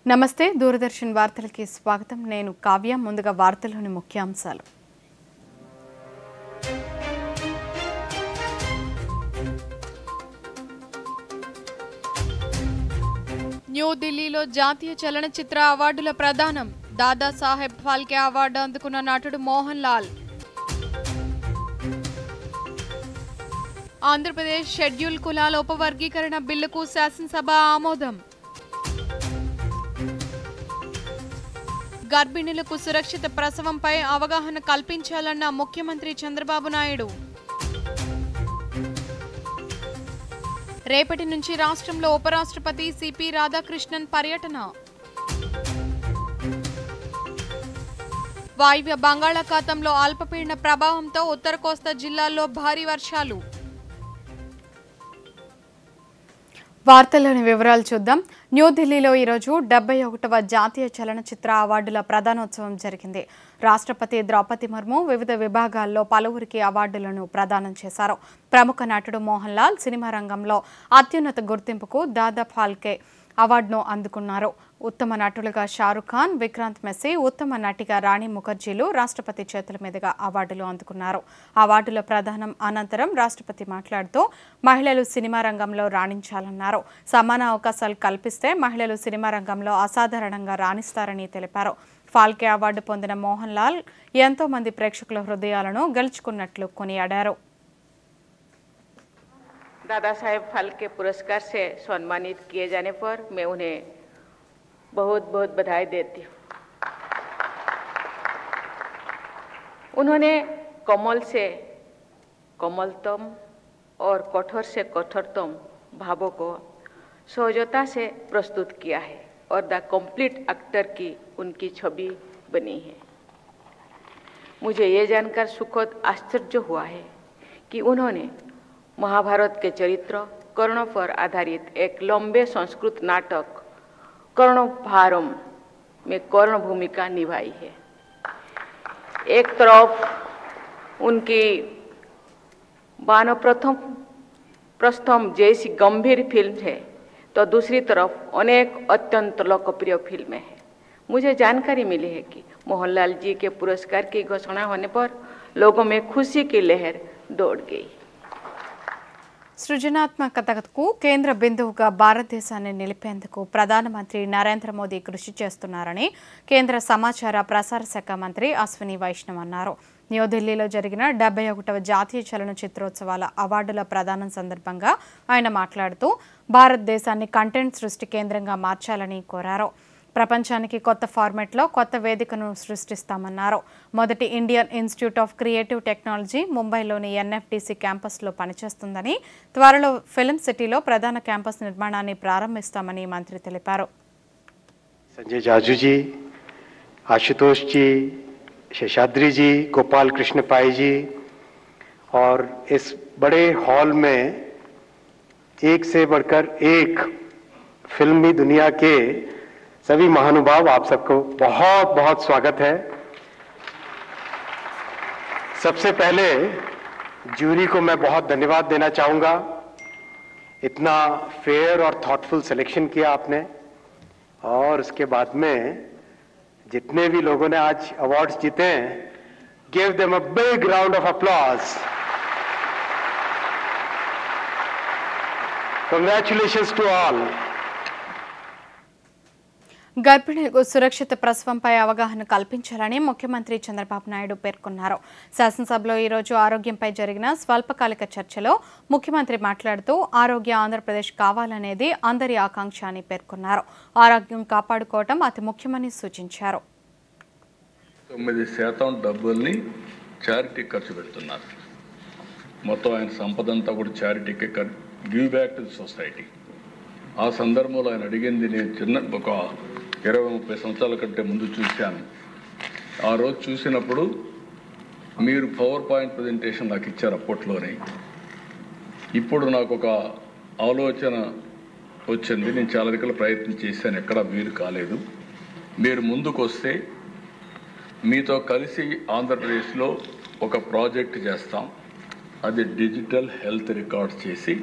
నమస్తే దూరదర్శన్ వార్తలకి స్వాగతం. నేను కావ్య. ముందుగా వార్తల్లోని ముఖ్యాంశాలు. న్యూఢిల్లీలో జాతీయ చలనచిత్ర అవార్డుల ప్రదానం. దాదాసాహెబ్ ఫాల్కే అవార్డు అందుకున్న నటుడు మోహన్ లాల్. ఆంధ్రప్రదేశ్ షెడ్యూల్ కులాల ఉపవర్గీకరణ బిల్లుకు శాసనసభ ఆమోదం. గర్భిణులకు సురక్షిత ప్రసవంపై అవగాహన కల్పించాలన్న ముఖ్యమంత్రి చంద్రబాబు నాయుడు. రేపటి నుంచి రాష్ట్రంలో ఉపరాష్ట్రపతి సిపి రాధాకృష్ణన్ పర్యటన. వాయువ్య బంగాళాఖాతంలో అల్పపీడన ప్రభావంతో ఉత్తర కోస్తా జిల్లాల్లో భారీ వర్షాలు. వార్తల్లోని వివరాలు చూద్దాం. న్యూఢిల్లీలో ఈరోజు 71వ జాతీయ చలనచిత్ర అవార్డుల ప్రదానోత్సవం జరిగింది. రాష్ట్రపతి ద్రౌపది ముర్ము వివిధ విభాగాల్లో పలువురికి అవార్డులను ప్రదానం చేశారు. ప్రముఖ నటుడు మోహన్ లాల్ సినిమా రంగంలో అత్యున్నత గుర్తింపుకు దాదా ఫాల్కే అవార్డును అందుకున్నారు. ఉత్తమ నటులుగా షారుఖ్ ఖాన్, విక్రాంత్ మెస్సీ, ఉత్తమ నటిగా రాణి ముఖర్జీలు రాష్ట్రపతి చేతుల మీదుగా అవార్డులు అందుకున్నారు. అవార్డుల ప్రదానం అనంతరం రాష్ట్రపతి మాట్లాడుతూ మహిళలు సినిమా రంగంలో రాణించాలన్నారు. సమాన అవకాశాలు కల్పిస్తే మహిళలు సినిమా రంగంలో అసాధారణంగా రాణిస్తారని తెలిపారు. ఫాల్కే అవార్డు పొందిన మోహన్ లాల్ ఎంతో మంది ప్రేక్షకుల హృదయాలను గెలుచుకున్నట్లు కొనియాడారు. दादा साहेब फाल्के पुरस्कार से सम्मानित किए जाने पर मैं उन्हें बहुत बहुत बधाई देती हूँ। उन्होंने कमल से कोमलतम और कठोर से कठोरतम भावों को सहजता से प्रस्तुत किया है और द कंप्लीट एक्टर की उनकी छवि बनी है। मुझे ये जानकर सुखद आश्चर्य हुआ है कि उन्होंने महाभारत के चरित्र कर्ण पर आधारित एक लंबे संस्कृत नाटक कर्णभारम में कर्ण भूमिका निभाई है। एक तरफ उनकी वानप्रस्थम जैसी गंभीर फिल्म है तो दूसरी तरफ अनेक अत्यंत लोकप्रिय फिल्में हैं। मुझे जानकारी मिली है कि मोहनलाल जी के पुरस्कार की घोषणा होने पर लोगों में खुशी की लहर दौड़ गई। సృజనాత్మకతకు కేంద్ర బిందువుగా భారతదేశాన్ని నిలిపేందుకు ప్రధానమంత్రి నరేంద్ర మోదీ కృషి చేస్తున్నారని కేంద్ర సమాచార ప్రసార శాఖ మంత్రి అశ్విని వైష్ణవ్ అన్నారు. న్యూఢిల్లీలో జరిగిన 71వ జాతీయ చలనచిత్రోత్సవాల అవార్డుల ప్రదానం సందర్భంగా ఆయన మాట్లాడుతూ భారతదేశాన్ని కంటెంట్ సృష్టి కేంద్రంగా మార్చాలని కోరారు. ప్రపంచానికి కొత్త ఫార్మాట్లో కొత్త వేదికను సృష్టిస్తామన్నారు. మొదటి Indian institute of creative technology ముంబైలోని ఎన్ఎఫ్డిసి క్యాంపస్లో పనిచేస్తుందని, త్వరలో ఫిల్మ్ సిటీలో ప్రధాన క్యాంపస్ నిర్మాణాన్ని ప్రారంభిస్తామని మంత్రి తెలిపారు. संजय जाजू जी, आशुतोष जी, शेषाद्री जी, गोपाल कृष्ण पाई जी और इस बड़े हॉल में एक से बढ़कर एक फिल्मी दुनिया के सभी महानुभाव, आप सबको बहुत बहुत स्वागत है। सबसे पहले जूरी को मैं बहुत धन्यवाद देना चाहूँगा। इतना फेयर और थॉटफुल सिलेक्शन किया आपने और उसके बाद में जितने भी लोगों ने आज अवार्ड्स जीते हैं, give them a big round of applause. Congratulations to all. గర్భిణులకు సురక్షిత ప్రసవంపై అవగాహన కల్పించాలని ముఖ్యమంత్రి చంద్రబాబు నాయుడు పేర్కొన్నారు. శాసనసభలో ఈరోజు ఆరోగ్యంపై జరిగిన స్వల్పకాలిక చర్చలో ముఖ్యమంత్రి మాట్లాడుతూ ఆరోగ్య ఆంధ్రప్రదేశ్ కావాలనేది అందరి ఆకాంక్ష అని పేర్కొన్నారు. ఆరోగ్యం కాపాడుకోవడం అతి ముఖ్యమని సూచించారు. 9% డబ్బుల్ని చారిటీ ఖర్చు పెడుతున్నారు. మొత్తం ఆయన సంపదంతా కూడా చారిటీకి గివ్ బ్యాక్ టు సొసైటీ. ఆ సందర్భంలో ఆయన అడిగింది నేను చిన్న ఒక 20-30 సంవత్సరాల కంటే ముందు చూశాను. ఆ రోజు చూసినప్పుడు మీరు పవర్ పాయింట్ ప్రజెంటేషన్ నాకు ఇచ్చారు అప్పట్లోనే. ఇప్పుడు నాకు ఒక ఆలోచన వచ్చింది. నేను చాలా రకాల ప్రయత్నం చేశాను, ఎక్కడా వీలు కాలేదు. మీరు ముందుకు వస్తే మీతో కలిసి ఆంధ్రప్రదేశ్లో ఒక ప్రాజెక్ట్ చేస్తాం. అది డిజిటల్ హెల్త్ రికార్డ్ చేసి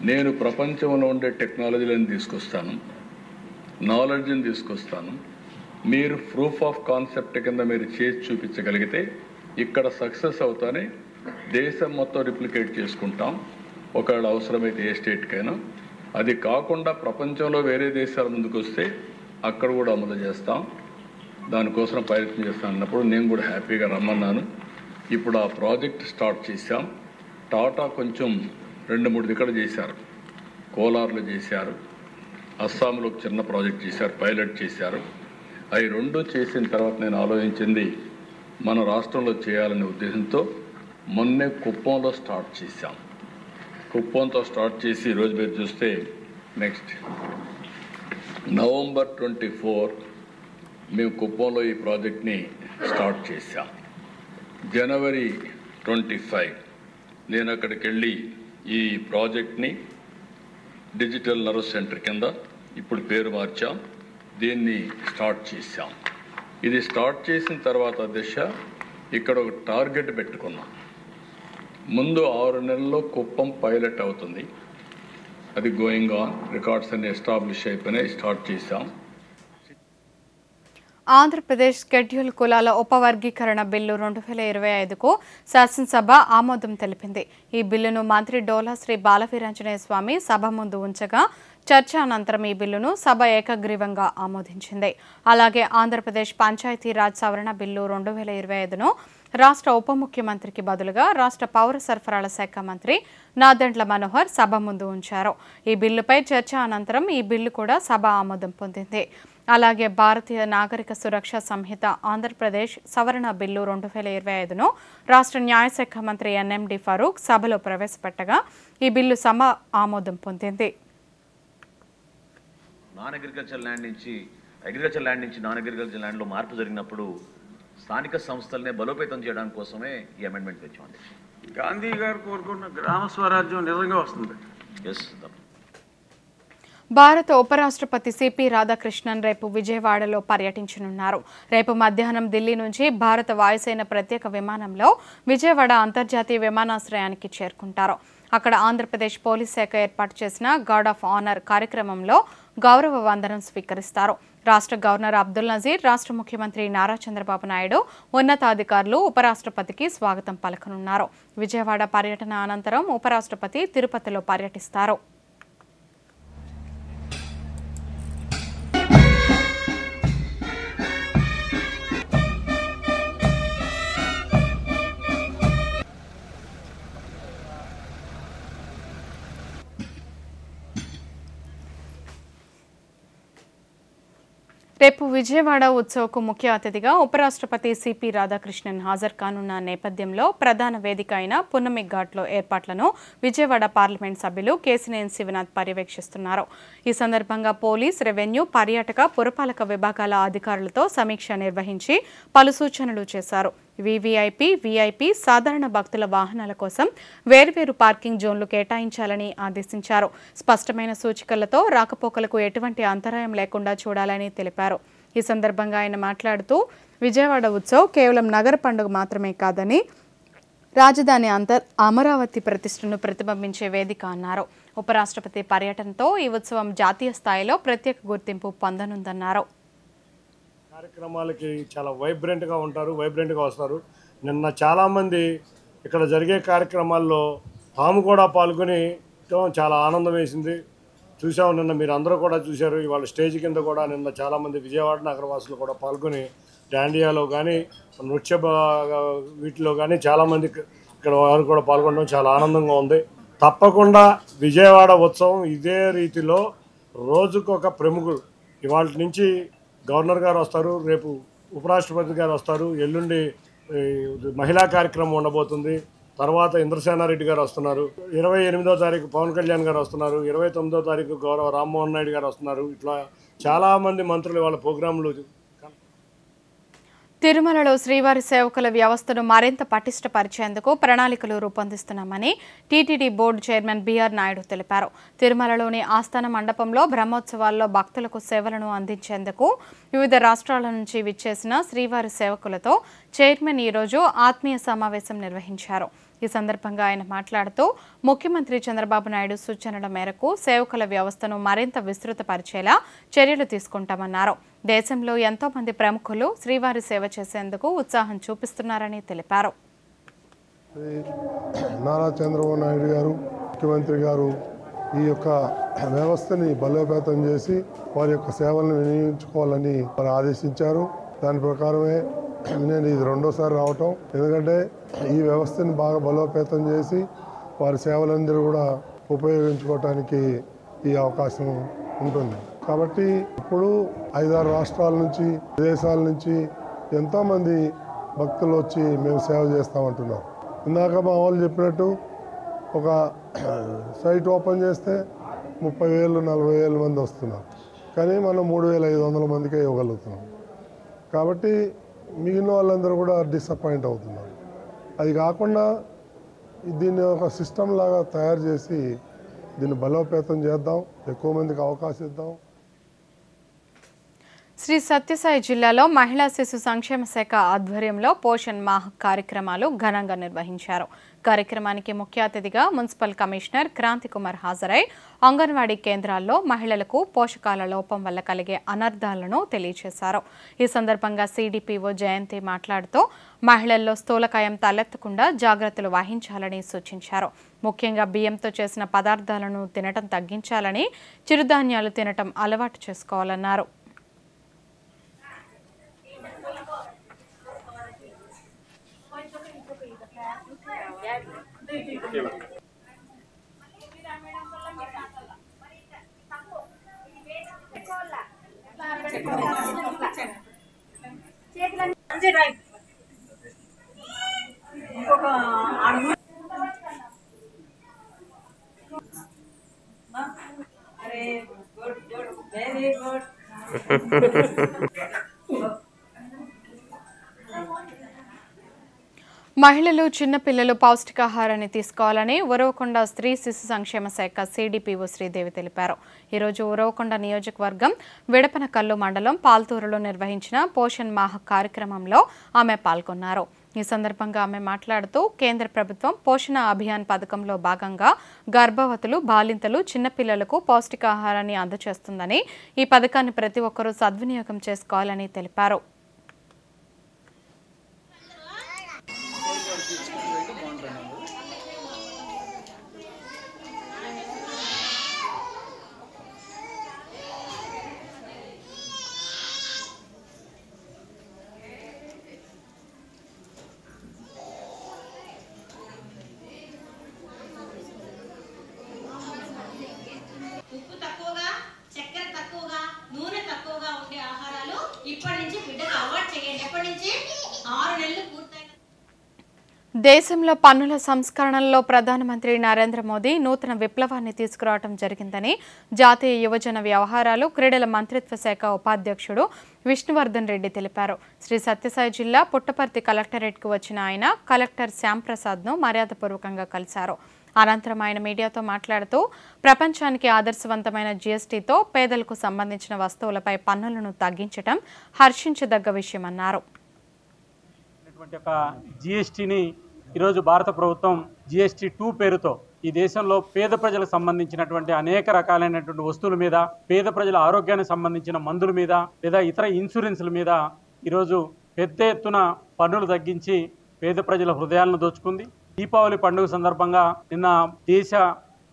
నేను ప్రపంచంలో ఉండే టెక్నాలజీలను తీసుకొస్తాను. నాలెడ్జ్ని తీసుకొస్తాను. మీరు ప్రూఫ్ ఆఫ్ కాన్సెప్ట్ కింద మీరు చేసి చూపించగలిగితే ఇక్కడ సక్సెస్ అవుతానే దేశం మొత్తం రిప్లికేట్ చేసుకుంటాం. ఒకవేళ అవసరమైతే ఏ స్టేట్కైనా. అది కాకుండా ప్రపంచంలో వేరే దేశాల ముందుకు వస్తే అక్కడ కూడా అమలు చేస్తాం. దానికోసం ప్రయత్నం చేస్తాను అన్నప్పుడు నేను కూడా హ్యాపీగా రమ్మన్నాను. ఇప్పుడు ఆ ప్రాజెక్ట్ స్టార్ట్ చేశాం. టాటా కొంచెం 2-3 దిక్కలు చేశారు. కోలార్లో చేశారు, అస్సాంలో ఒక చిన్న ప్రాజెక్ట్ చేశారు, పైలట్ చేశారు. అవి 2 చేసిన తర్వాత నేను ఆలోచించింది మన రాష్ట్రంలో చేయాలనే ఉద్దేశంతో మొన్నే కుప్పంలో స్టార్ట్ చేశాం. కుప్పంతో స్టార్ట్ చేసి ఈరోజు మీరు చూస్తే నెక్స్ట్ November 24 మేము కుప్పంలో ఈ ప్రాజెక్ట్ని స్టార్ట్ చేశాం. January 25 నేను అక్కడికి వెళ్ళి ఈ ప్రాజెక్ట్ని డిజిటల్ నర్వ్ సెంటర్ కింద ఇప్పుడు పేరు మార్చాం, దీన్ని స్టార్ట్ చేశాం. ఇది స్టార్ట్ చేసిన తర్వాత దిశ ఇక్కడ ఒక టార్గెట్ పెట్టుకున్నాం. ముందు 6 నెలల్లో కుప్పం పైలట్ అవుతుంది. అది గోయింగ్ ఆన్, రికార్డ్స్ అన్ని ఎస్టాబ్లిష్ అయిపోయినాయి, స్టార్ట్ చేశాం. ఆంధ్రప్రదేశ్ షెడ్యూల్ కులాల ఉపవర్గీకరణ బిల్లు 2025కు శాసనసభ ఆమోదం తెలిపింది. ఈ బిల్లును మంత్రి డోలా శ్రీ బాలవీరాంజనేయ స్వామి సభ ముందు ఉంచగా చర్చ అనంతరం ఈ బిల్లును సభ ఏకగ్రీవంగా ఆమోదించింది. అలాగే ఆంధ్రప్రదేశ్ పంచాయతీరాజ్ సవరణ బిల్లు 2025ను రాష్ట్ర ఉప ముఖ్యమంత్రికి బదులుగా రాష్ట్ర పౌర సరఫరాల శాఖ మంత్రి నాదెండ్ల మనోహర్ సభ ముందు ఉంచారు. ఈ బిల్లుపై చర్చ అనంతరం ఈ బిల్లు కూడా సభ ఆమోదం పొందింది. అలాగే భారతీయ నాగరిక సురక్ష సంహిత ఆంధ్రప్రదేశ్ సవరణ బిల్లు 2025ను రాష్ట్ర న్యాయశాఖ మంత్రి ఎన్ఎండి ఫరూక్ సభలో ప్రవేశపెట్టగా ఈ బిల్లు సభ ఆమోదం పొందింది. నాన్ అగ్రికల్చర్ ల్యాండ్ నుంచి అగ్రికల్చర్ ల్యాండ్ నుంచి నాన్ అగ్రికల్చర్ ల్యాండ్లో మార్పు జరిగినప్పుడు స్థానిక సంస్థలనే బలోపేతం చేయడానికి కోసమే ఈ అమెండ్మెంట్ తెచ్చామండి. గాంధీ గారు కోరుకున్న గ్రామ స్వరాజ్యం నిజంగా వస్తుంది. ఎస్. భారత ఉపరాష్ట్రపతి సిపి రాధాకృష్ణన్ రేపు విజయవాడలో పర్యటించనున్నారు. రేపు మధ్యాహ్నం ఢిల్లీ నుంచి భారత వాయుసేన ప్రత్యేక విమానంలో విజయవాడ అంతర్జాతీయ విమానాశ్రయానికి చేరుకుంటారు. అక్కడ ఆంధ్రప్రదేశ్ పోలీస్ శాఖ ఏర్పాటు చేసిన గార్డ్ ఆఫ్ ఆనర్ కార్యక్రమంలో గౌరవ వందనం స్వీకరిస్తారు. రాష్ట్ర గవర్నర్ అబ్దుల్ నజీర్, రాష్ట్ర ముఖ్యమంత్రి నారా చంద్రబాబు నాయుడు, ఉన్నతాధికారులు ఉపరాష్ట్రపతికి స్వాగతం పలకనున్నారు. విజయవాడ పర్యటన అనంతరం ఉపరాష్ట్రపతి తిరుపతిలో పర్యటిస్తారు. రేపు విజయవాడ ఉత్సవకు ముఖ్య అతిథిగా ఉపరాష్ట్రపతి సిపి రాధాకృష్ణన్ హాజరు కానున్న నేపథ్యంలో ప్రధాన వేదిక అయిన పున్నమి ఘాట్లో ఏర్పాట్లను విజయవాడ పార్లమెంట్ సభ్యులు కేసినేని శివనాథ్ పర్యవేక్షిస్తున్నారు. ఈ సందర్భంగా పోలీస్, రెవెన్యూ, పర్యాటక, పురపాలక విభాగాల అధికారులతో సమీక్ష నిర్వహించి పలు సూచనలు చేశారు. వీవీఐపీ, వీఐపీ, సాధారణ భక్తుల వాహనాల కోసం వేర్వేరు పార్కింగ్ జోన్లు కేటాయించాలని ఆదేశించారు. స్పష్టమైన సూచికలతో రాకపోకలకు ఎటువంటి అంతరాయం లేకుండా చూడాలని తెలిపారు. ఈ సందర్భంగా ఆయన మాట్లాడుతూ విజయవాడ ఉత్సవ్ కేవలం నగర పండుగ మాత్రమే కాదని రాజధాని అమరావతి ప్రతిష్టను ప్రతిబింబించే వేదిక అన్నారు. ఉపరాష్ట్రపతి పర్యటనతో ఈ ఉత్సవం జాతీయ స్థాయిలో ప్రత్యేక గుర్తింపు పొందనుందన్నారు. కార్యక్రమాలకి చాలా వైబ్రెంట్గా ఉంటారు, వైబ్రెంట్గా వస్తారు. నిన్న చాలామంది ఇక్కడ జరిగే కార్యక్రమాల్లో తాము కూడా పాల్గొని చాలా ఆనందం వేసింది. చూసాము, నిన్న మీరు అందరూ కూడా చూశారు. ఇవాళ స్టేజ్ కింద కూడా నిన్న చాలామంది విజయవాడ నగరవాసులు కూడా పాల్గొని డాండియాలో కానీ నృత్య వీటిలో కానీ చాలామంది ఇక్కడ వారు కూడా పాల్గొనడం చాలా ఆనందంగా ఉంది. తప్పకుండా విజయవాడ ఉత్సవం ఇదే రీతిలో రోజుకొక ప్రముఖులు, ఇవాళ నుంచి గవర్నర్ గారు వస్తారు, రేపు ఉపరాష్ట్రపతి గారు వస్తారు, ఎల్లుండి మహిళా కార్యక్రమం ఉండబోతుంది, తర్వాత ఇంద్రసేనారెడ్డి గారు వస్తున్నారు, 28వ తారీఖు పవన్ కళ్యాణ్ గారు వస్తున్నారు, 29వ తారీఖు గౌరవ రామ్మోహన్ నాయుడు గారు వస్తున్నారు. ఇట్లా చాలామంది మంత్రులు వాళ్ళ ప్రోగ్రాంలు. తిరుమలలో శ్రీవారి సేవకుల వ్యవస్థను మరింత పటిష్టపరిచేందుకు ప్రణాళికలు రూపొందిస్తున్నామని TTD board chairman BR Naidu తెలిపారు. తిరుమలలోని ఆస్థాన మండపంలో బ్రహ్మోత్సవాల్లో భక్తులకు సేవలను అందించేందుకు వివిధ రాష్ట్రాల నుంచి విచ్చేసిన శ్రీవారి సేవకులతో చైర్మన్ ఈరోజు ఆత్మీయ సమావేశం నిర్వహించారు. ఈ సందర్భంగా ఆయన మాట్లాడుతూ ముఖ్యమంత్రి చంద్రబాబు నాయుడు సూచనల మేరకు సేవకుల వ్యవస్థను మరింత విస్తృతపరిచేలా చర్యలు తీసుకుంటామన్నారు. దేశంలో ఎంతో మంది ప్రముఖులు శ్రీవారి సేవ చేసేందుకు ఉత్సాహం చూపిస్తున్నారని తెలిపారు. నారా చంద్రబాబు నాయుడు గారు ముఖ్యమంత్రి గారు ఈ యొక్క వ్యవస్థని బలోపేతం చేసి వారి యొక్క సేవలను వినియోగించుకోవాలని వారు ఆదేశించారు. దాని ప్రకారమే నేను ఇది రెండోసారి రావటం. ఎందుకంటే ఈ వ్యవస్థని బాగా బలోపేతం చేసి వారి సేవలందరూ కూడా ఉపయోగించుకోవటానికి ఈ అవకాశం ఉంటుంది. కాబట్టి ఇప్పుడు 5-6 రాష్ట్రాల నుంచి విదేశాల నుంచి ఎంతోమంది భక్తులు వచ్చి మేము సేవ చేస్తామంటున్నారు. ఇందాక మా వాళ్ళు చెప్పినట్టు ఒక సైట్ ఓపెన్ చేస్తే 30,000-40,000 మంది వస్తున్నారు. కానీ మనం 3,500 మందికే ఇవ్వగలుగుతున్నాం. కాబట్టి మిగిలిన వాళ్ళందరూ కూడా డిసప్పాయింట్ అవుతున్నారు. అది కాకుండా దీన్ని ఒక సిస్టమ్ లాగా తయారు చేసి దీన్ని బలోపేతం చేద్దాం, ఎక్కువ మందికి అవకాశం ఇద్దాం. శ్రీ సత్యసాయి జిల్లాలో మహిళా శిశు సంక్షేమ శాఖ ఆధ్వర్యంలో పోషణ్ మాహ్ కార్యక్రమాలు ఘనంగా నిర్వహించారు. కార్యక్రమానికి ముఖ్య అతిథిగా మున్సిపల్ కమిషనర్ క్రాంతి కుమార్ హాజరై అంగన్వాడీ కేంద్రాల్లో మహిళలకు పోషకాల లోపం వల్ల కలిగే అనర్థాలను తెలియజేశారు. ఈ సందర్భంగా సిడిపిఓ జయంతి మాట్లాడుతూ మహిళల్లో స్థూలకాయం తలెత్తకుండా జాగ్రత్తలు వహించాలని సూచించారు. ముఖ్యంగా బియ్యంతో చేసిన పదార్థాలను తినటం తగ్గించాలని, చిరుధాన్యాలు తినటం అలవాటు చేసుకోవాలన్నారు. మహిళలు, చిన్నపిల్లలు పౌష్టికాహారాన్ని తీసుకోవాలని ఉరవకొండ స్త్రీ శిశు సంక్షేమ శాఖ సిడిపిఓ శ్రీదేవి తెలిపారు. ఈరోజు ఉరవకొండ నియోజకవర్గం విడపనకల్లు మండలం పాల్తూరులో నిర్వహించిన పోషణ్ మాహ్ కార్యక్రమంలో ఆమె పాల్గొన్నారు. ఈ సందర్భంగా ఆమె మాట్లాడుతూ కేంద్ర ప్రభుత్వం పోషణ అభియాన్ పథకంలో భాగంగా గర్భవతులు, బాలింతలు, చిన్నపిల్లలకు పౌష్టికాహారాన్ని అందజేస్తుందని, ఈ పథకాన్ని ప్రతి ఒక్కరూ సద్వినియోగం చేసుకోవాలని తెలిపారు. దేశంలో పన్నుల సంస్కరణల్లో ప్రధానమంత్రి నరేంద్ర మోదీ నూతన విప్లవాన్ని తీసుకురావడం జరిగిందని జాతీయ యువజన వ్యవహారాలు, క్రీడల మంత్రిత్వ శాఖ ఉపాధ్యక్షుడు విష్ణువర్ధన్ రెడ్డి తెలిపారు. శ్రీ సత్యసాయి జిల్లా పుట్టపర్తి కలెక్టరేట్కు వచ్చిన ఆయన కలెక్టర్ శ్యాంప్రసాద్ను మర్యాదపూర్వకంగా కలిశారు. అనంతరం ఆయన మీడియాతో మాట్లాడుతూ ప్రపంచానికి ఆదర్శవంతమైన జీఎస్టీతో పేదలకు సంబంధించిన వస్తువులపై పన్నులను తగ్గించడం హర్షించదగ్గ విషయమన్నారు. జీఎస్టీని ఈరోజు భారత ప్రభుత్వం జీఎస్టీ 2 పేరుతో ఈ దేశంలో పేద ప్రజలకు సంబంధించినటువంటి అనేక రకాలైనటువంటి వస్తువుల మీద, పేద ప్రజల ఆరోగ్యానికి సంబంధించిన మందుల మీద లేదా ఇతర ఇన్సూరెన్స్ల మీద ఈరోజు పెద్ద ఎత్తున పన్నులు తగ్గించి పేద ప్రజల హృదయాలను దోచుకుంది. దీపావళి పండుగ సందర్భంగా నిన్న దేశ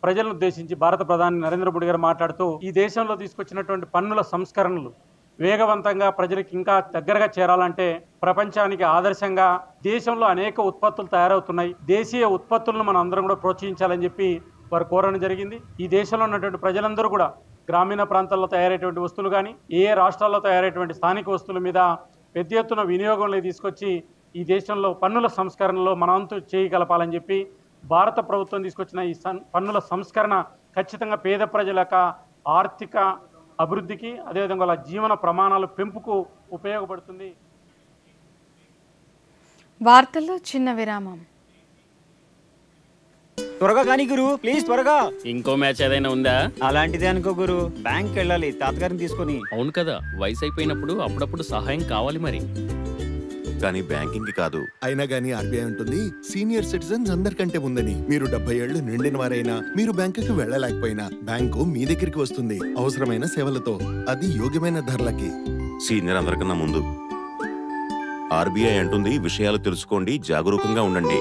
ప్రజలను ఉద్దేశించి భారత ప్రధాని నరేంద్ర మోడీ గారు మాట్లాడుతూ ఈ దేశంలో తీసుకొచ్చినటువంటి పన్నుల సంస్కరణలు వేగవంతంగా ప్రజలకు ఇంకా దగ్గరగా చేరాలంటే ప్రపంచానికి ఆదర్శంగా దేశంలో అనేక ఉత్పత్తులు తయారవుతున్నాయి. దేశీయ ఉత్పత్తులను మనం అందరం కూడా ప్రోత్సహించాలని చెప్పి వారు కోరడం జరిగింది. ఈ దేశంలో ఉన్నటువంటి ప్రజలందరూ కూడా గ్రామీణ ప్రాంతాల్లో తయారయ్యేటువంటి వస్తువులు కానీ, ఏ రాష్ట్రాల్లో తయారయ్యేటువంటి స్థానిక వస్తువుల మీద పెద్ద ఎత్తున వినియోగంలో తీసుకొచ్చి ఈ దేశంలో పన్నుల సంస్కరణలో మనంతు చేయగలపాలని చెప్పి భారత ప్రభుత్వం తీసుకొచ్చిన ఈ పన్నుల సంస్కరణ ఖచ్చితంగా పేద ప్రజల ఆర్థిక అభివృద్ధికి, అదేవిధంగా వాళ్ళ జీవన ప్రమాణాల పెంపుకు ఉపయోగపడుతుంది. వార్తల్లో చిన్న విరామం. త్వరగా కానీ గురు, ప్లీజ్ త్వరగా. ఇంకో మ్యాచ్ ఏదైనా ఉందా? అలాంటిదే అనుకో గురు, బ్యాంక్ వెళ్ళాలి తాతగారిని తీసుకొని. అవును కదా, వయసు అయిపోయినప్పుడు అప్పుడప్పుడు సహాయం కావాలి మరి. కానీ బ్యాంకింగ్ కాదు. అయినా గానీ ఆర్బీఐ ఉంటుంది సీనియర్ సిటిజన్స్ అందరికంటే ముందని. మీరు 70 ఏళ్లు నిండిన వారైనా, మీరు బ్యాంకుకి వెళ్ళలేకపోయినా బ్యాంకు మీ దగ్గరికి వస్తుంది అవసరమైన సేవలతో, అది యోగ్యమైన ధరలకి. సీనియర్ అందరికన్నా ముందు. ఆర్బీఐ అంటుంది విషయాలు తెలుసుకోండి, జాగరూకంగా ఉండండి.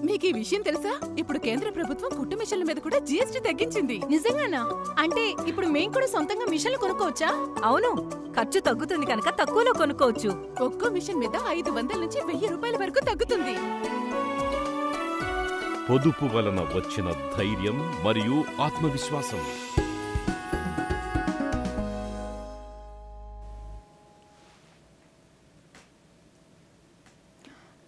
మీకు ఈ విషయం తెలుసా? ఇప్పుడు కేంద్ర ప్రభుత్వం కుట్టు మిషన్ల మీద కూడా జీఎస్టీ తగ్గించింది. నిజంగానా? అంటే ఇప్పుడు మేము కూడా సొంతంగా మిషన్లు కొనుక్కోవచ్చా? అవును, ఖర్చు తగ్గుతుంది కనుక తక్కువలో కొనుక్కోవచ్చు. ఒక్కో మిషన్ మీద 500 నుంచి 1000 రూపాయల వరకు తగ్గుతుంది. పొదుపు వలన వచ్చిన ధైర్యం మరియు ఆత్మవిశ్వాసం.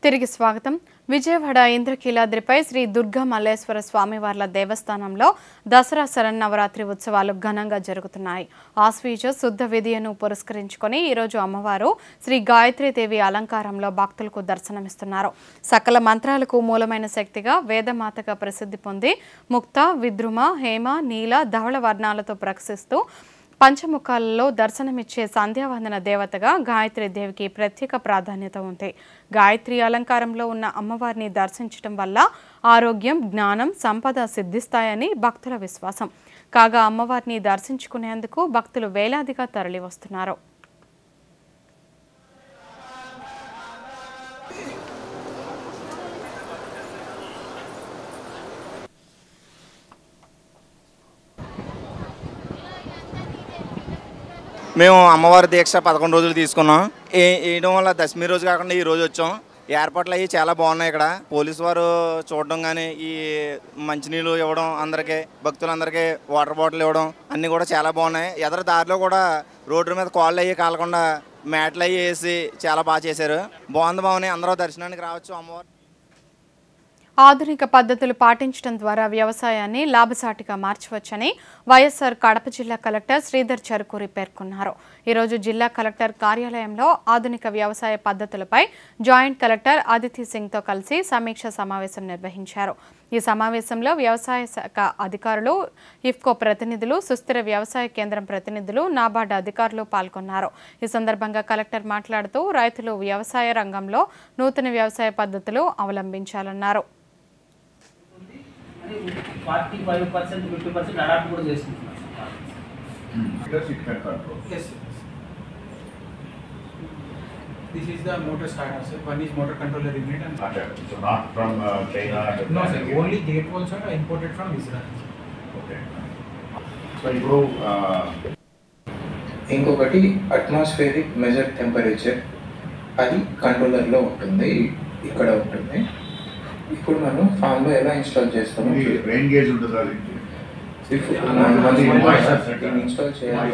తిరిగి స్వాగతం. విజయవాడ ఇంద్రకీలాద్రిపై శ్రీ దుర్గా మల్లేశ్వర స్వామివార్ల దేవస్థానంలో దసరా శరన్నవరాత్రి ఉత్సవాలు ఘనంగా జరుగుతున్నాయి. ఆశ్వీజ శుద్ధ విధియను పురస్కరించుకొని ఈరోజు అమ్మవారు శ్రీ గాయత్రీదేవి అలంకారంలో భక్తులకు దర్శనమిస్తున్నారు. సకల మంత్రాలకు మూలమైన శక్తిగా వేదమాతగా ప్రసిద్ధి పొంది ముక్త, విద్రుమ, హేమ, నీల, ధవళ వర్ణాలతో ప్రకాశిస్తూ పంచముఖాలలో దర్శనమిచ్చే సంధ్యావందన దేవతగా గాయత్రీదేవికి ప్రత్యేక ప్రాధాన్యత ఉంది. గాయత్రి అలంకారంలో ఉన్న అమ్మవారిని దర్శించడం వల్ల ఆరోగ్యం, జ్ఞానం, సంపద సిద్ధిస్తాయని భక్తుల విశ్వాసం. కాగా అమ్మవారిని దర్శించుకునేందుకు భక్తులు వేలాదిగా తరలి వస్తున్నారు. మేము అమ్మవారి దీక్ష 11 రోజులు తీసుకున్నాం. వేయడం వల్ల దశమి రోజు కాకుండా ఈ రోజు వచ్చాం. ఏర్పాట్లు అవి చాలా బాగున్నాయి. ఇక్కడ పోలీసు వారు చూడడం కానీ, ఈ మంచినీళ్ళు ఇవ్వడం, అందరికీ భక్తులందరికీ వాటర్ బాటిల్ ఇవ్వడం అన్నీ కూడా చాలా బాగున్నాయి. ఎదర దారిలో కూడా రోడ్డు మీద కాళ్ళు అయ్యి కాలకుండా మ్యాట్లు అయ్యి వేసి చాలా బాగా చేశారు. బాగున్నాయి. అందరూ దర్శనానికి రావచ్చు. అమ్మవారు ఆధునిక పద్ధతులు పాటించడం ద్వారా వ్యవసాయాన్ని లాభసాటిగా మార్చవచ్చని వైఎస్ఆర్ కడప జిల్లా కలెక్టర్ శ్రీధర్ చరుకూరి పేర్కొన్నారు. ఈరోజు జిల్లా కలెక్టర్ కార్యాలయంలో ఆధునిక వ్యవసాయ పద్ధతులపై జాయింట్ కలెక్టర్ అదితి సింగ్తో కలిసి సమీక్ష సమావేశం నిర్వహించారు. ఈ సమావేశంలో వ్యవసాయ శాఖ అధికారులు, ఇఫ్కో ప్రతినిధులు, సుస్థిర వ్యవసాయ కేంద్రం ప్రతినిధులు, నాబార్డు అధికారులు పాల్గొన్నారు. ఈ సందర్భంగా కలెక్టర్ మాట్లాడుతూ రైతులు వ్యవసాయ రంగంలో నూతన వ్యవసాయ పద్ధతులు అవలంబించాలన్నారు. 45%, 50% అడాప్ట్ కూడా చేసుకుంటున్నారు. This is the motor starter, sir. One is motor controller unit and so not from China. No, sir. Only gate valves are imported from Israel. Okay. So you go. ఇంకొకటి అట్మాస్ఫియరిక్ మెజర్ టెంపరేచర్, అది కంట్రోలర్లో ఉంటుంది, ఇక్కడ ఉంటుంది. ఇప్పుడు మనం ఫామ్లో ఎలా install చేస్తాము? రెయిన్ గేజ్ ఉంటుంది అది. ఇన్స్టాల్ చేయాలి.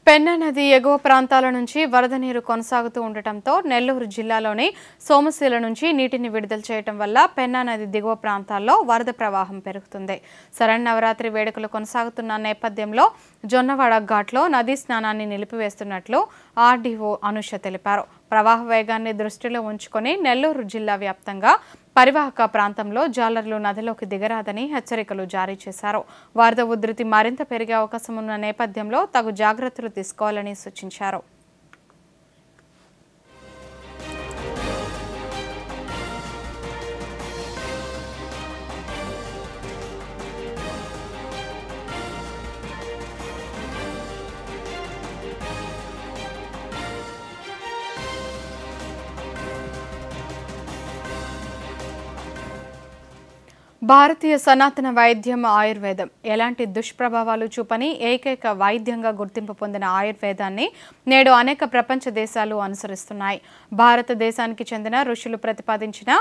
పెన్నా నది ఎగువ ప్రాంతాల నుంచి వరద నీరు కొనసాగుతూ ఉండటంతో నెల్లూరు జిల్లాలోని సోమశీల నుంచి నీటిని విడుదల చేయడం వల్ల పెన్నా నది దిగువ ప్రాంతాల్లో వరద ప్రవాహం పెరుగుతుంది. శరన్నవరాత్రి వేడుకలు కొనసాగుతున్న నేపథ్యంలో జొన్నవాడ ఘాట్లో నదీ స్నానాన్ని నిలిపివేస్తున్నట్లు ఆర్డీఓ అనుష తెలిపారు. ప్రవాహ వేగాన్ని దృష్టిలో ఉంచుకొని నెల్లూరు జిల్లా వ్యాప్తంగా పరివాహక ప్రాంతంలో జాలర్లు నదిలోకి దిగరాదని హెచ్చరికలు జారీ చేశారు. వరద ఉధృతి మరింత పెరిగే అవకాశం ఉన్న నేపథ్యంలో తగు జాగ్రత్తలు తీసుకోవాలని సూచించారు. భారతీయ సనాతన వైద్యం ఆయుర్వేదం ఎలాంటి దుష్ప్రభావాలు చూపని ఏకైక వైద్యంగా గుర్తింపు పొందిన ఆయుర్వేదాన్ని నేడు అనేక ప్రపంచ దేశాలు అనుసరిస్తున్నాయి. భారతదేశానికి చెందిన ఋషులు ప్రతిపాదించిన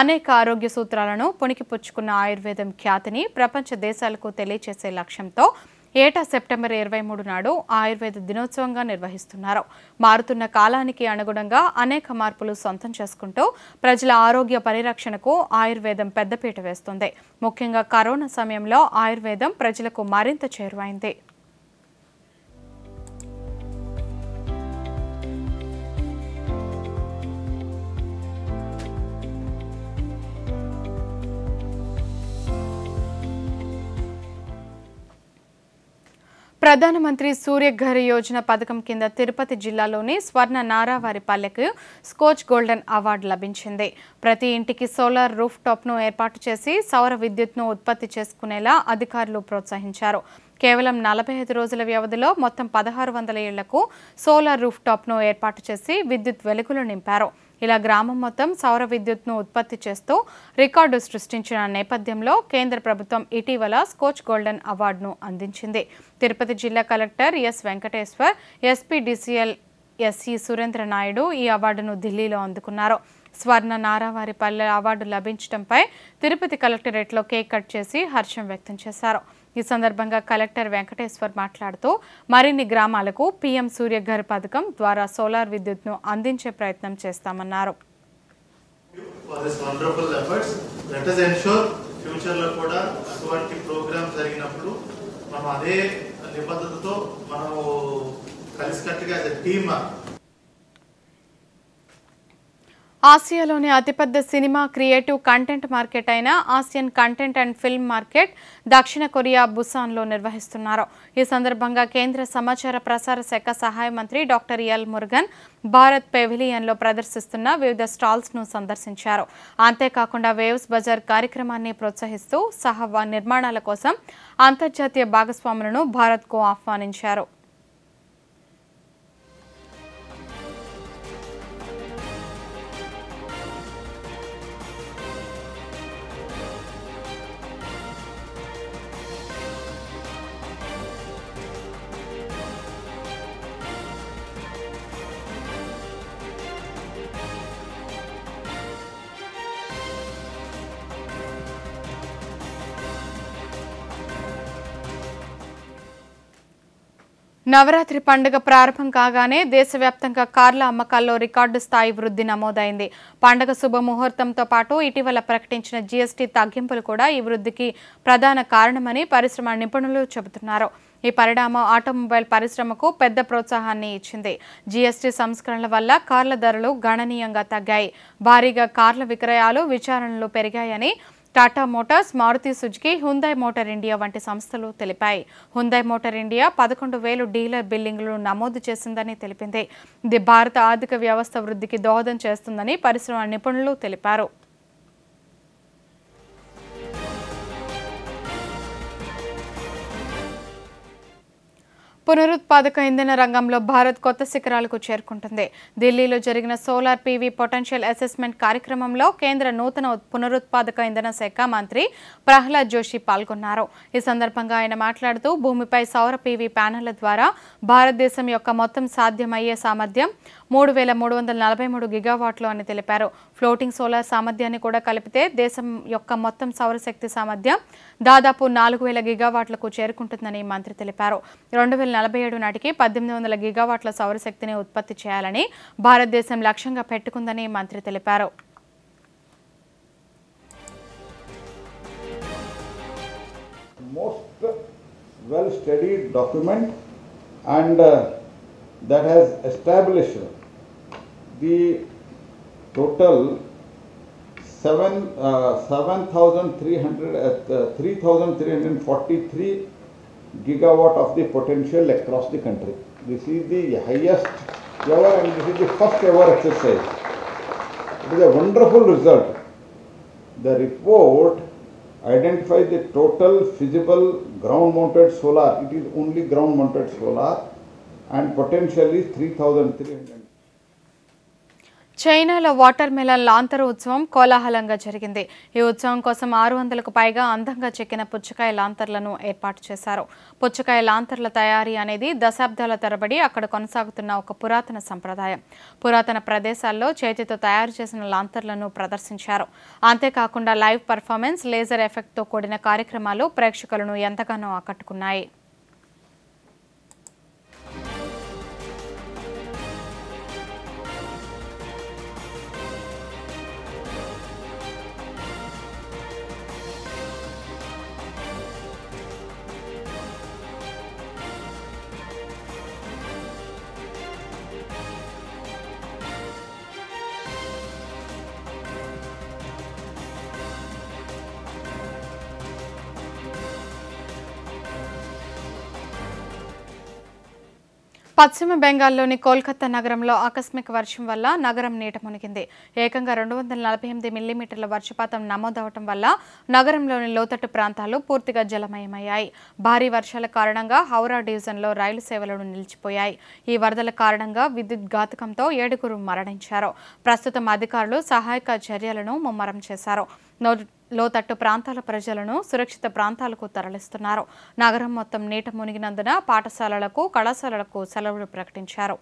అనేక ఆరోగ్య సూత్రాలను పుణికిపుచ్చుకున్న ఆయుర్వేదం ఖ్యాతిని ప్రపంచ దేశాలకు తెలియచేసే లక్ష్యంతో ఏటా సెప్టెంబర్ 23 నాడు ఆయుర్వేద దినోత్సవంగా నిర్వహిస్తున్నారు. మారుతున్న కాలానికి అనుగుణంగా అనేక మార్పులు సొంతం చేసుకుంటూ ప్రజల ఆరోగ్య పరిరక్షణకు ఆయుర్వేదం పెద్దపీట వేస్తుంది. ముఖ్యంగా కరోనా సమయంలో ఆయుర్వేదం ప్రజలకు మరింత చేరువైంది. ప్రధానమంత్రి సూర్యఘర్ యోజన పథకం కింద తిరుపతి జిల్లాలోని స్వర్ణ నారావారిపల్లెకు స్కోచ్ గోల్డెన్ అవార్డు లభించింది. ప్రతి ఇంటికి సోలార్ రూఫ్ టాప్ను ఏర్పాటు చేసి సౌర విద్యుత్ను ఉత్పత్తి చేసుకునేలా అధికారులు ప్రోత్సహించారు. కేవలం 45 రోజుల వ్యవధిలో మొత్తం 1600 ఇళ్లకు సోలార్ రూఫ్ టాప్ను ఏర్పాటు చేసి విద్యుత్ వెలుగులు నింపారు. ఇలా గ్రామం మొత్తం సౌర విద్యుత్ను ఉత్పత్తి చేస్తూ రికార్డు సృష్టించిన నేపథ్యంలో కేంద్ర ప్రభుత్వం ఇటీవల స్కోచ్ గోల్డెన్ అవార్డును అందించింది. తిరుపతి జిల్లా collector S Venkateshwar, SPDCL SC Surendra Naidu ఈ అవార్డును ఢిల్లీలో అందుకున్నారు. స్వర్ణ నారావారిపల్లె అవార్డు లభించడంపై తిరుపతి కలెక్టరేట్లో కేక్ కట్ చేసి హర్షం వ్యక్తం చేశారు. ఈ సందర్భంగా కలెక్టర్ వెంకటేశ్వర్ మాట్లాడుతూ మరిన్ని గ్రామాలకు పీఎం సూర్యఘర్ పథకం ద్వారా సోలార్ విద్యుత్ను అందించే ప్రయత్నం చేస్తామన్నారు. ఫ్యూచర్లో కూడా అటువంటి ప్రోగ్రామ్ జరిగినప్పుడు మనం అదే నిబద్ధతతో మనము కలిసికట్టుగా టీమ్. ఆసియాలోని అతిపెద్ద సినిమా క్రియేటివ్ కంటెంట్ మార్కెట్ అయిన Asian content and film market దక్షిణ కొరియా బుసాన్లో నిర్వహిస్తున్నారు. ఈ సందర్భంగా కేంద్ర సమాచార ప్రసార శాఖ సహాయ మంత్రి డాక్టర్ ఎల్ మురుగన్ భారత్ పెవిలియన్లో ప్రదర్శిస్తున్న వివిధ స్టాల్స్ను సందర్శించారు. అంతేకాకుండా వేవ్స్ బజార్ కార్యక్రమాన్ని ప్రోత్సహిస్తూ సహ నిర్మాణాల కోసం అంతర్జాతీయ భాగస్వాములను భారత్కు ఆహ్వానించారు. నవరాత్రి పండుగ ప్రారంభం కాగానే దేశవ్యాప్తంగా కార్ల అమ్మకాల్లో రికార్డు స్థాయి వృద్ధి నమోదైంది. పండుగ శుభముహూర్తంతో పాటు ఇటీవల ప్రకటించిన జీఎస్టీ తగ్గింపులు కూడా ఈ వృద్ధికి ప్రధాన కారణమని పరిశ్రమ నిపుణులు చెబుతున్నారు. ఈ పరిణామం ఆటోమొబైల్ పరిశ్రమకు పెద్ద ప్రోత్సాహాన్ని ఇచ్చింది. జీఎస్టీ సంస్కరణల వల్ల కార్ల ధరలు గణనీయంగా తగ్గాయి. భారీగా కార్ల విక్రయాలు, విచారణలు పెరిగాయని Tata Motors, Maruti Suzuki, Hyundai Motor India వంటి సంస్థలు తెలిపాయి. హ్యుందాయ్ మోటార్ ఇండియా 11,000 డీలర్ బిల్లింగ్లు నమోదు చేసిందని తెలిపింది. ఇది భారత ఆర్థిక వ్యవస్థ వృద్ధికి దోహదం చేస్తుందని పరిశ్రమ నిపుణులు తెలిపారు. పునరుత్పాదక ఇంధన రంగంలో భారత్ కొత్త శిఖరాలకు చేరుకుంటుంది. ఢిల్లీలో జరిగిన సోలార్ పీవీ పొటెన్షియల్ అసెస్మెంట్ కార్యక్రమంలో కేంద్ర నూతన పునరుత్పాదక ఇంధన శాఖ మంత్రి ప్రహ్లాద్ జోషి పాల్గొన్నారు. ఈ సందర్భంగా ఆయన మాట్లాడుతూ భూమిపై సౌర పీవీ ప్యానెళ్ల ద్వారా భారతదేశం యొక్క మొత్తం సాధ్యమయ్యే సామర్థ్యం 3,343 గిగావాట్లు అని తెలిపారు. ఫ్లోటింగ్ సోలార్ సామర్థ్యాన్ని కూడా కలిపితే దేశం యొక్క మొత్తం సౌరశక్తి సామర్థ్యం దాదాపు 4,000 గిగావాట్లకు చేరుకుంటుందని మంత్రి తెలిపారు. 2047 నాటికి 1,800 గిగావాట్ల సౌరశక్తిని ఉత్పత్తి చేయాలని భారతదేశం లక్ష్యంగా పెట్టుకుందని మంత్రి తెలిపారు. Most well-studied document and that has established the total 3,343 gigawatt of the potential across the country. This is the highest ever and this is the first ever exercise. It is a wonderful result. The report identifies the total feasible ground mounted solar. It is only ground mounted solar and potential is 3,300. చైనాలో water melon లాంతరు ఉత్సవం కోలాహలంగా జరిగింది. ఈ ఉత్సవం కోసం 600కు పైగా అందంగా చెక్కిన పుచ్చకాయ లాంతర్లను ఏర్పాటు చేశారు. పుచ్చకాయ లాంతర్ల తయారీ అనేది దశాబ్దాల తరబడి అక్కడ కొనసాగుతున్న ఒక పురాతన సంప్రదాయం. పురాతన ప్రదేశాల్లో చేతితో తయారు చేసిన లాంతర్లను ప్రదర్శించారు. అంతేకాకుండా లైవ్ పర్ఫార్మెన్స్, లేజర్ ఎఫెక్ట్తో కూడిన కార్యక్రమాలు ప్రేక్షకులను ఎంతగానో ఆకట్టుకున్నాయి. పశ్చిమ బెంగాల్లోని కోల్కతా నగరంలో ఆకస్మిక వర్షం వల్ల నగరం నీట మునిగింది. ఏకంగా 248 మిల్లీమీటర్ల వర్షపాతం నమోదవటం వల్ల నగరంలోని లోతట్టు ప్రాంతాలు పూర్తిగా జలమయమయ్యాయి. భారీ వర్షాల కారణంగా హౌరా డివిజన్లో రైలు సేవలు నిలిచిపోయాయి. ఈ వరదల కారణంగా విద్యుత్ ఘాతకంతో 7 మరణించారు. ప్రస్తుతం అధికారులు సహాయక చర్యలను ముమ్మరం చేశారు. లోతట్టు ప్రాంతాల ప్రజలను సురక్షిత ప్రాంతాలకు తరలిస్తున్నారు. నగరం మొత్తం నీట మునిగినందున పాఠశాలలకు, కళాశాలలకు సెలవులు ప్రకటించారు.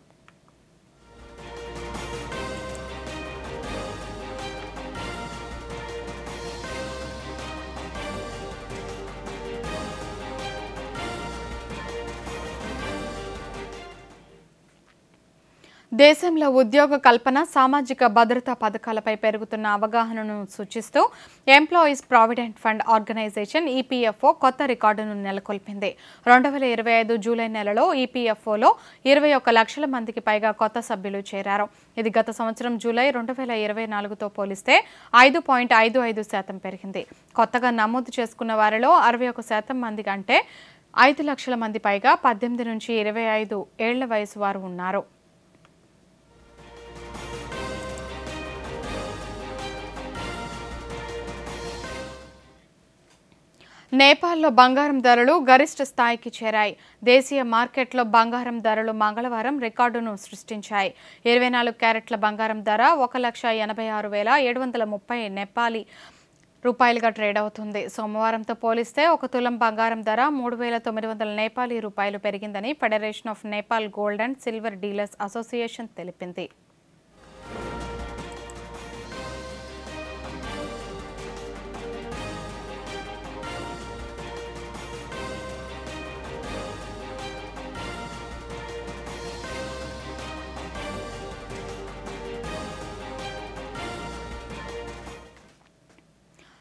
దేశంలో ఉద్యోగ కల్పన, సామాజిక భద్రతా పథకాలపై పెరుగుతున్న అవగాహనను సూచిస్తూ employees provident fund organisation EPFO కొత్త రికార్డును నెలకొల్పింది. 2025 జూలై నెలలో ఈపీఎఫ్ఓలో 21 లక్షల మందికి పైగా కొత్త సభ్యులు చేరారు. ఇది గత సంవత్సరం జూలై 2024తో పోలిస్తే 5.55% పెరిగింది. కొత్తగా నమోదు చేసుకున్న వారిలో 61% మంది అంటే 5 లక్షల మంది పైగా 18 నుంచి 25 ఏళ్ల వయసు వారు ఉన్నారు. నేపాల్లో బంగారం ధరలు గరిష్ట స్థాయికి చేరాయి. దేశీయ మార్కెట్లో బంగారం ధరలు మంగళవారం రికార్డును సృష్టించాయి. 24 క్యారెట్ల బంగారం ధర 1,86,730 నేపాలీ రూపాయలుగా ట్రేడ్ అవుతుంది. సోమవారంతో పోలిస్తే 1 తులం బంగారం ధర 3,900 నేపాలీ రూపాయలు పెరిగిందని federation of Nepal gold and silver dealers association తెలిపింది.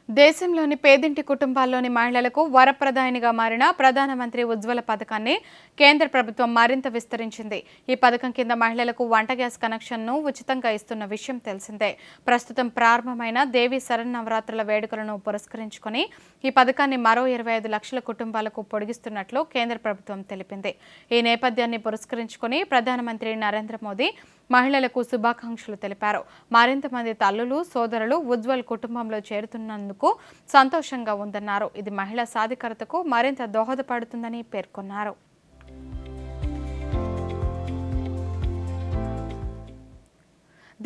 దేశంలోని పేదింటి కుటుంబాల్లోని మహిళలకు వరప్రదాయినిగా మారిన ప్రధానమంత్రి ఉజ్వల పథకాన్ని కేంద్ర ప్రభుత్వం మరింత విస్తరించింది. ఈ పథకం కింద మహిళలకు వంట గ్యాస్ కనెక్షన్ను ఉచితంగా ఇస్తున్న విషయం తెలిసిందే. ప్రస్తుతం ప్రారంభమైన దేవి శరన్నవరాత్రుల వేడుకలను పురస్కరించుకుని ఈ పథకాన్ని మరో 25 లక్షల కుటుంబాలకు పొడిగిస్తున్నట్లు కేంద్ర ప్రభుత్వం తెలిపింది. ఈ నేపథ్యాన్ని పురస్కరించుకుని ప్రధానమంత్రి నరేంద్ర మోదీ మహిళలకు శుభాకాంక్షలు తెలిపారు. మరింత మంది తల్లులు, సోదరులు ఉజ్వల్ కుటుంబంలో చేరుతున్నందుకు సంతోషంగా ఉందన్నారు. ఇది మహిళా సాధికారతకు మరింత దోహదపడుతుందని పేర్కొన్నారు.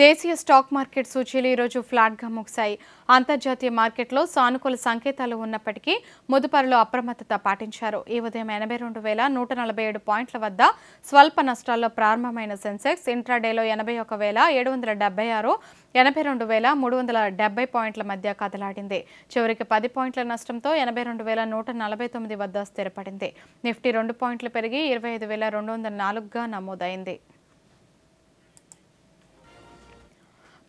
దేశీయ స్టాక్ మార్కెట్ సూచీలు ఈరోజు ఫ్లాట్గా ముగిశాయి. అంతర్జాతీయ మార్కెట్లో సానుకూల సంకేతాలు ఉన్నప్పటికీ మదుపరులు అప్రమత్తత పాటించారు. ఈ ఉదయం 82,147 పాయింట్ల వద్ద స్వల్ప నష్టాల్లో ప్రారంభమైన సెన్సెక్స్ ఇంట్రాడేలో 81,776, 82,370 పాయింట్ల మధ్య కదలాడింది. చివరికి 10 పాయింట్ల నష్టంతో 82,149 వద్ద స్థిరపడింది. నిఫ్టీ 2 పాయింట్లు పెరిగి 25,204గా నమోదైంది.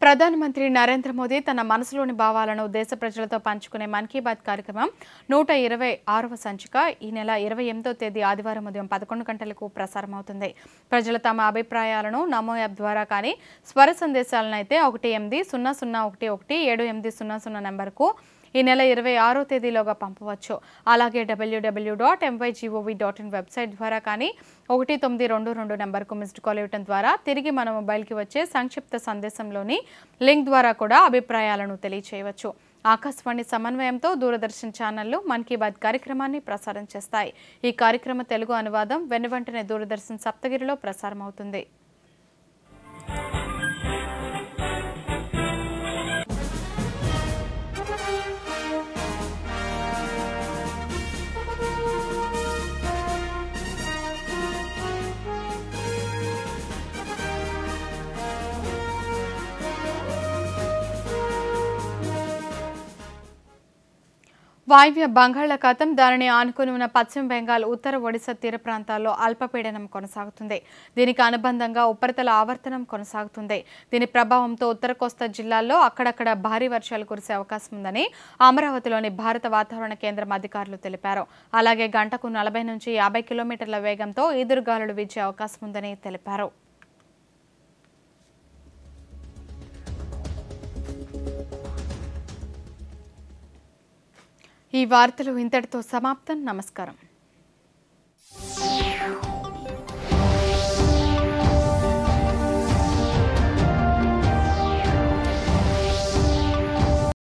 ప్రధానమంత్రి నరేంద్ర మోదీ తన మనసులోని భావాలను దేశ ప్రజలతో పంచుకునే మన్ కీ బాత్ కార్యక్రమం 126వ సంచిక ఈ నెల 28వ తేదీ ఆదివారం ఉదయం 11 గంటలకు ప్రసారమవుతుంది. ప్రజలు తమ అభిప్రాయాలను నమో యాప్ ద్వారా కానీ, స్వర సందేశాలను అయితే 1800117800 నెంబర్కు ఈ నెల 26వ తేదీలోగా పంపవచ్చు. అలాగే www.mygov.in వెబ్సైట్ ద్వారా కానీ 1922 నెంబర్కు మిస్డ్ కాల్ ఇవ్వడం ద్వారా తిరిగి మన మొబైల్కి వచ్చే సంక్షిప్త సందేశంలోని లింక్ ద్వారా కూడా అభిప్రాయాలను తెలియచేయవచ్చు. ఆకాశవాణి సమన్వయంతో దూరదర్శన్ ఛానళ్లు మన్ కీ బాత్ కార్యక్రమాన్ని ప్రసారం చేస్తాయి. ఈ కార్యక్రమ తెలుగు అనువాదం వెనువెంటనే దూరదర్శన్ సప్తగిరిలో ప్రసారమవుతుంది. వాయువ్య బంగాళాఖాతం, దానిని ఆనుకుని ఉన్న పశ్చిమ బెంగాల్, ఉత్తర ఒడిశా తీర ప్రాంతాల్లో అల్పపీడనం కొనసాగుతుంది. దీనికి అనుబంధంగా ఉపరితల ఆవర్తనం కొనసాగుతుంది. దీని ప్రభావంతో ఉత్తర కోస్తా జిల్లాల్లో అక్కడక్కడ భారీ వర్షాలు కురిసే అవకాశం ఉందని అమరావతిలోని భారత వాతావరణ కేంద్రం అధికారులు తెలిపారు. అలాగే గంటకు 40 నుంచి 50 కిలోమీటర్ల వేగంతో ఈదురుగాలులు వీచే అవకాశం ఉందని తెలిపారు. ఈ వార్తలు ఇంతటితో సమాప్తం. నమస్కారం.